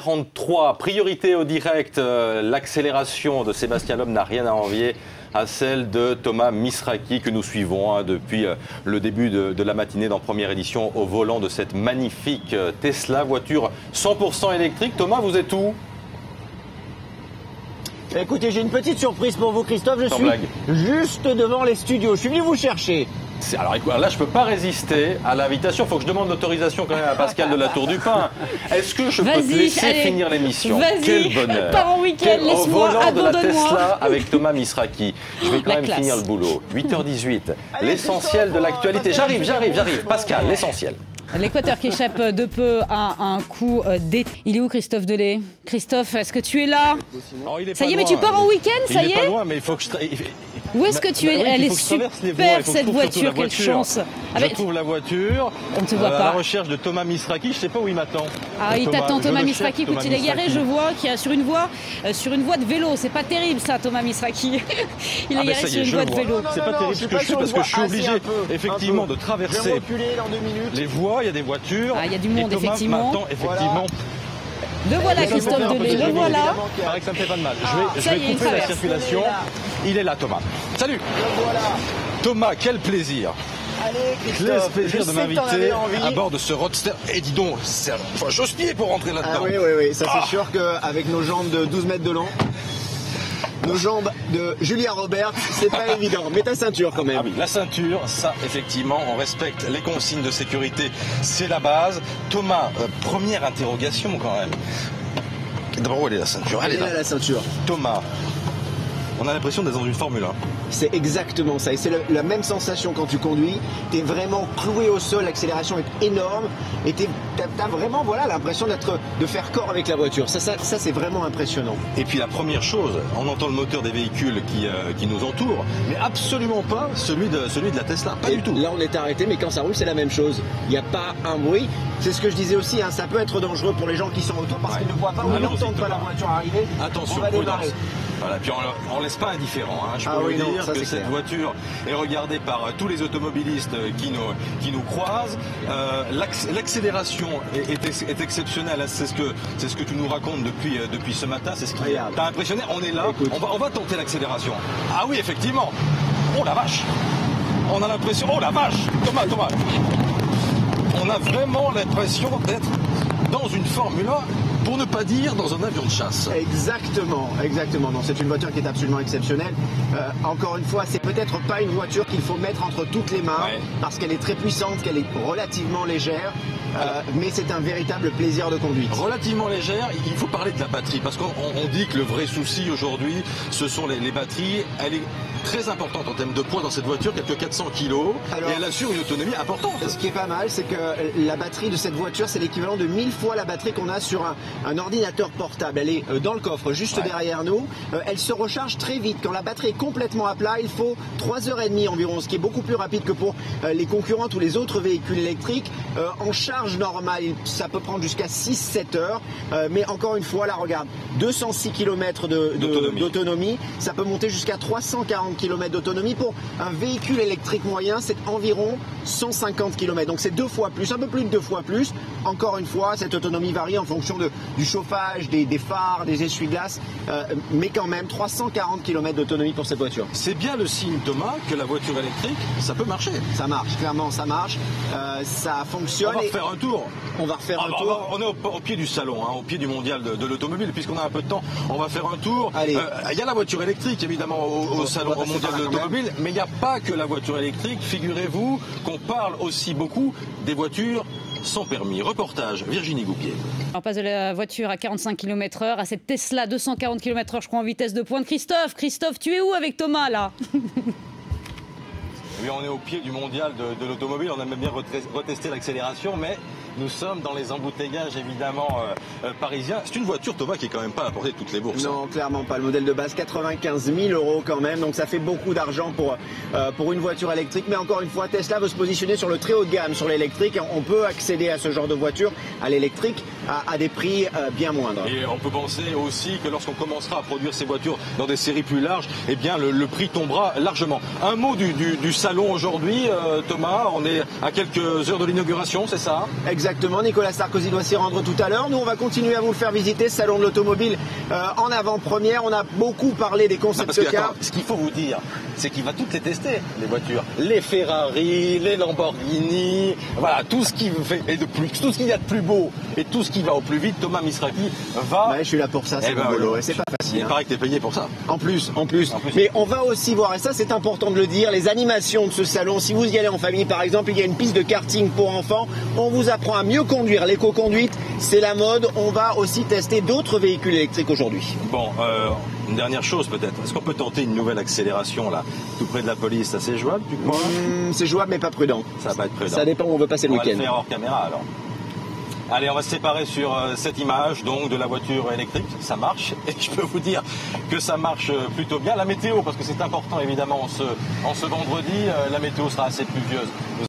33, priorité au direct, l'accélération de Sébastien Loeb n'a rien à envier à celle de Thomas Misraki que nous suivons depuis le début de la matinée dans Première Édition au volant de cette magnifique Tesla, voiture 100% électrique. Thomas, vous êtes où? Écoutez, j'ai une petite surprise pour vous, Christophe. Je suis blague. juste devant les studios. Je suis venu vous chercher. Alors là, je ne peux pas résister à l'invitation. Il faut que je demande l'autorisation quand même à Pascal de la Tour du Pin. Est-ce que je peux te laisser finir l'émission? Quel bonheur. Pars en week-end, laisse-moi, au volant de la abandonne-moi. Tesla avec Thomas Misraki. Je vais quand même finir le boulot. 8h18, l'essentiel de l'actualité. J'arrive. Pascal, l'essentiel. L'Équateur qui échappe de peu à un coup d'été. Il est où, Christophe Delay? Christophe, est-ce que tu es là? Ça y est, mais tu pars en week-end, ça y est? Il est pas loin, mais il faut que je... Où est-ce que tu es? Elle est super, cette voiture, quelle chance. Je trouve la voiture. On ne te voit pas. À la recherche de Thomas Misraki, je ne sais pas où il m'attend. Ah, il t'attend, Thomas Misraki. Écoute, il est garé, je vois, qu'il y a sur une voie de vélo. C'est pas terrible, ça, Thomas Misraki. Il est garé sur une voie de vélo. C'est pas terrible ce que je suis, parce que je suis obligé, effectivement, de traverser les voies. Il y a des voitures. Ah, il y a du monde, effectivement. Le voilà, Christophe Delay, le voilà. Il paraît que ça me fait pas de mal. Je vais couper la circulation. Il est là, Thomas. Salut. Thomas, quel plaisir. Allez, Christophe, quel plaisir de m'inviter à bord de ce Roadster. Et dis donc, faut chausse-pied pour rentrer là-dedans. Ah oui, ça c'est sûr qu'avec nos jambes de 12 mètres de long, nos jambes de Julia Roberts, c'est pas évident. Mets ta ceinture quand même. Ah oui, la ceinture, ça effectivement, on respecte les consignes de sécurité, c'est la base. Thomas, première interrogation quand même. D'abord, où elle est la ceinture? Elle est là, la ceinture. Thomas, on a l'impression d'être dans une Formule 1. C'est exactement ça. Et c'est la même sensation quand tu conduis. Tu es vraiment cloué au sol, l'accélération est énorme. Et tu as vraiment l'impression de faire corps avec la voiture. Ça c'est vraiment impressionnant. Et puis la première chose, on entend le moteur des véhicules qui nous entourent, mais absolument pas celui de la Tesla. Pas du tout. Là on est arrêté, mais quand ça roule, c'est la même chose. Il n'y a pas un bruit. C'est ce que je disais aussi, ça peut être dangereux pour les gens qui sont autour parce qu'ils ne voient pas ou n'entendent pas la voiture arriver. Attention, on va démarrer. Voilà, puis on ne laisse pas indifférent. Je peux vous dire que cette voiture est regardée par tous les automobilistes qui nous croisent. L'accélération est exceptionnelle. C'est ce que tu nous racontes depuis ce matin. C'est ce qui t'a impressionné. On est là. On va tenter l'accélération. Ah oui, effectivement. Oh la vache. On a l'impression. Oh la vache. Thomas. On a vraiment l'impression d'être dans une Formule 1. Pour ne pas dire dans un avion de chasse. Exactement. Non, c'est une voiture qui est absolument exceptionnelle. Encore une fois, c'est peut-être pas une voiture qu'il faut mettre entre toutes les mains parce qu'elle est très puissante, qu'elle est relativement légère. Mais c'est un véritable plaisir de conduite. Relativement légère, il faut parler de la batterie parce qu'on dit que le vrai souci aujourd'hui, ce sont les batteries. Elle est très importante en termes de poids dans cette voiture, quelques 400 kg, et elle assure une autonomie importante. Ce qui est pas mal, c'est que la batterie de cette voiture, c'est l'équivalent de 1000 fois la batterie qu'on a sur un ordinateur portable. Elle est dans le coffre, juste derrière nous. Elle se recharge très vite. Quand la batterie est complètement à plat, il faut 3h30 environ, ce qui est beaucoup plus rapide que pour les concurrents ou les autres véhicules électriques. En charge normale, ça peut prendre jusqu'à 6-7 heures. Mais encore une fois, là, regarde, 206 km d'autonomie. Ça peut monter jusqu'à 340 km d'autonomie. Pour un véhicule électrique moyen, c'est environ 150 km. Donc c'est 2 fois plus, un peu plus de 2 fois plus. Encore une fois, cette autonomie varie en fonction du chauffage, des phares, des essuie-glaces. Mais quand même, 340 km d'autonomie pour cette voiture. C'est bien le signe, Thomas, que la voiture électrique, ça peut marcher. Ça marche, clairement, ça marche. Ça fonctionne. On va refaire un tour. On va refaire un tour. On est au pied du salon, au pied du mondial de l'automobile. Puisqu'on a un peu de temps, on va faire un tour. Il y a la voiture électrique, évidemment, au salon mondial de l'automobile. Mais il n'y a pas que la voiture électrique. Figurez-vous qu'on parle aussi beaucoup des voitures sans permis. Reportage, Virginie Goupier. On passe de la voiture à 45 km/h à cette Tesla 240 km/h, je crois, en vitesse de pointe. Christophe, tu es où avec Thomas, là? Oui, on est au pied du mondial de l'automobile. On aimerait bien retester l'accélération, mais nous sommes dans les embouteillages, évidemment, parisiens. C'est une voiture, Thomas, qui est quand même pas à la portée de toutes les bourses. Non, clairement pas. Le modèle de base, 95 000 € quand même. Donc ça fait beaucoup d'argent pour une voiture électrique. Mais encore une fois, Tesla veut se positionner sur le très haut de gamme, sur l'électrique. On peut accéder à ce genre de voiture, à l'électrique, à des prix bien moindres. Et on peut penser aussi que lorsqu'on commencera à produire ces voitures dans des séries plus larges, eh bien le prix tombera largement. Un mot du salon aujourd'hui, Thomas. On est à quelques heures de l'inauguration, c'est ça? Exactement, Nicolas Sarkozy doit s'y rendre tout à l'heure. Nous, on va continuer à vous le faire visiter, ce salon de l'automobile en avant-première. On a beaucoup parlé des concept cars. Ce qu'il faut vous dire, c'est qu'il va toutes les tester, les voitures. Les Ferrari, les Lamborghini, voilà, tout ce qui fait, et de plus, tout ce qu'il y a de plus beau et tout ce qui va au plus vite, Thomas Misraki va... Ouais, je suis là pour ça, c'est c'est pas facile. Il paraît que tu es payé pour ça. En plus. Mais on va aussi voir, et ça c'est important de le dire, les animations de ce salon. Si vous y allez en famille par exemple, il y a une piste de karting pour enfants. On vous apprend à mieux conduire. L'éco-conduite, c'est la mode. On va aussi tester d'autres véhicules électriques aujourd'hui. Bon, une dernière chose peut-être. Est-ce qu'on peut tenter une nouvelle accélération là, tout près de la police? Ça c'est jouable, tu crois? C'est jouable mais pas prudent. Ça va pas être prudent. Ça dépend où on veut passer le week-end. On va le faire hors caméra alors. Allez, on va se séparer sur cette image donc de la voiture électrique. Ça marche et je peux vous dire que ça marche plutôt bien. La météo, parce que c'est important évidemment en ce vendredi, la météo sera assez pluvieuse.